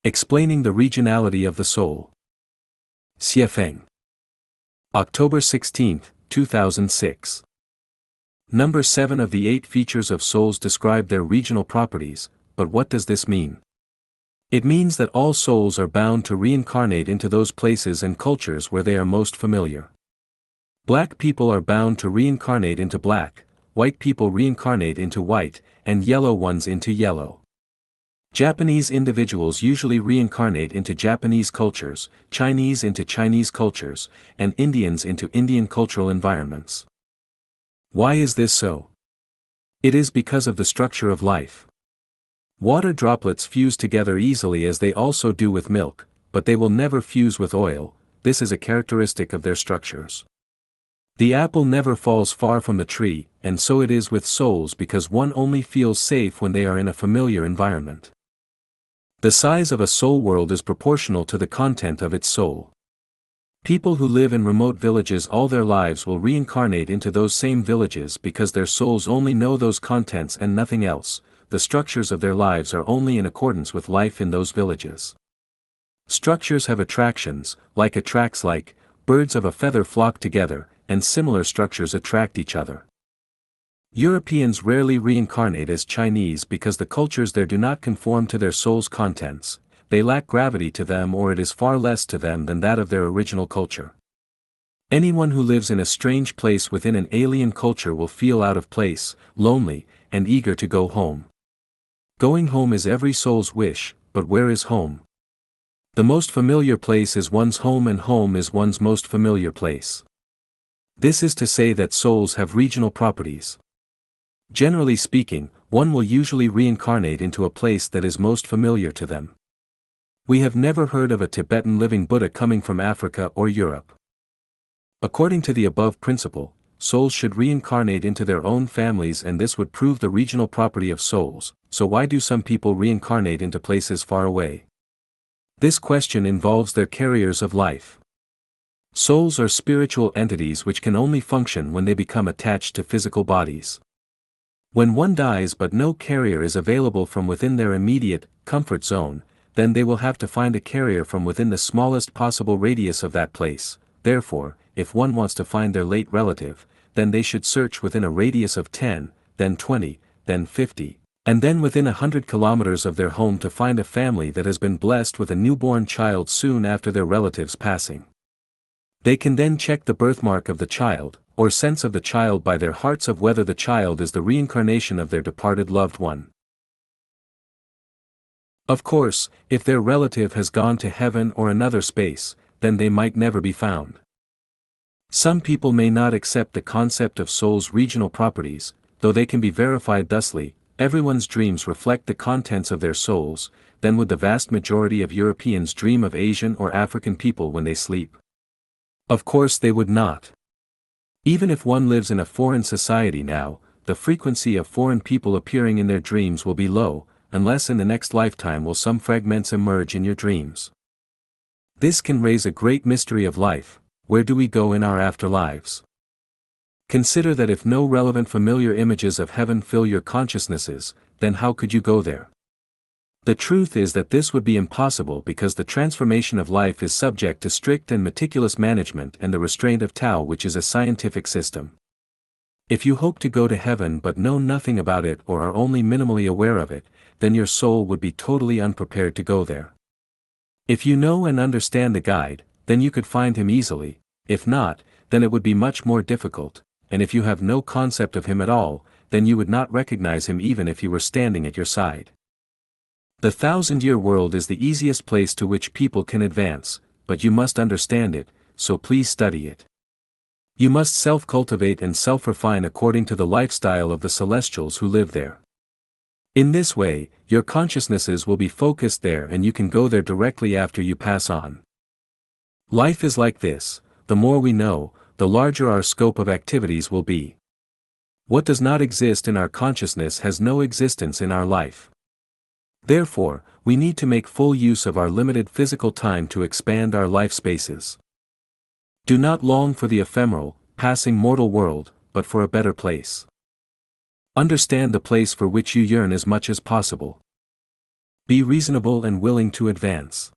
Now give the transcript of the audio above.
Explaining the regionality of the soul. Xiefeng. October 16, 2006. Number 7 of the 8 features of souls describe their regional properties, but what does this mean? It means that all souls are bound to reincarnate into those places and cultures where they are most familiar. Black people are bound to reincarnate into black, white people reincarnate into white, and yellow ones into yellow. Japanese individuals usually reincarnate into Japanese cultures, Chinese into Chinese cultures, and Indians into Indian cultural environments. Why is this so? It is because of the structure of life. Water droplets fuse together easily as they also do with milk, but they will never fuse with oil. This is a characteristic of their structures. The apple never falls far from the tree, and so it is with souls because one only feels safe when they are in a familiar environment. The size of a soul world is proportional to the content of its soul. People who live in remote villages all their lives will reincarnate into those same villages because their souls only know those contents and nothing else. The structures of their lives are only in accordance with life in those villages. Structures have attractions, like attracts like, birds of a feather flock together, and similar structures attract each other. Europeans rarely reincarnate as Chinese because the cultures there do not conform to their soul's contents, they lack gravity to them or it is far less to them than that of their original culture. Anyone who lives in a strange place within an alien culture will feel out of place, lonely, and eager to go home. Going home is every soul's wish, but where is home? The most familiar place is one's home and home is one's most familiar place. This is to say that souls have regional properties. Generally speaking, one will usually reincarnate into a place that is most familiar to them. We have never heard of a Tibetan living Buddha coming from Africa or Europe. According to the above principle, souls should reincarnate into their own families and this would prove the regional property of souls, so why do some people reincarnate into places far away? This question involves their carriers of life. Souls are spiritual entities which can only function when they become attached to physical bodies. When one dies but no carrier is available from within their immediate, comfort zone, then they will have to find a carrier from within the smallest possible radius of that place. Therefore, if one wants to find their late relative, then they should search within a radius of 10, then 20, then 50, and then within 100 kilometers of their home to find a family that has been blessed with a newborn child soon after their relative's passing. They can then check the birthmark of the child, or sense of the child by their hearts of whether the child is the reincarnation of their departed loved one. Of course, if their relative has gone to heaven or another space, then they might never be found. Some people may not accept the concept of souls' regional properties, though they can be verified thusly. Everyone's dreams reflect the contents of their souls. Then would the vast majority of Europeans dream of Asian or African people when they sleep? Of course they would not. Even if one lives in a foreign society now, the frequency of foreign people appearing in their dreams will be low, unless in the next lifetime will some fragments emerge in your dreams. This can raise a great mystery of life. Where do we go in our afterlives? Consider that if no relevant familiar images of heaven fill your consciousnesses, then how could you go there? The truth is that this would be impossible because the transformation of life is subject to strict and meticulous management and the restraint of Tao, which is a scientific system. If you hope to go to heaven but know nothing about it or are only minimally aware of it, then your soul would be totally unprepared to go there. If you know and understand the guide, then you could find him easily. If not, then it would be much more difficult, and if you have no concept of him at all, then you would not recognize him even if he were standing at your side. The 1,000-year world is the easiest place to which people can advance, but you must understand it, so please study it. You must self-cultivate and self-refine according to the lifestyle of the celestials who live there. In this way, your consciousnesses will be focused there and you can go there directly after you pass on. Life is like this: the more we know, the larger our scope of activities will be. What does not exist in our consciousness has no existence in our life. Therefore, we need to make full use of our limited physical time to expand our life spaces. Do not long for the ephemeral, passing mortal world, but for a better place. Understand the place for which you yearn as much as possible. Be reasonable and willing to advance.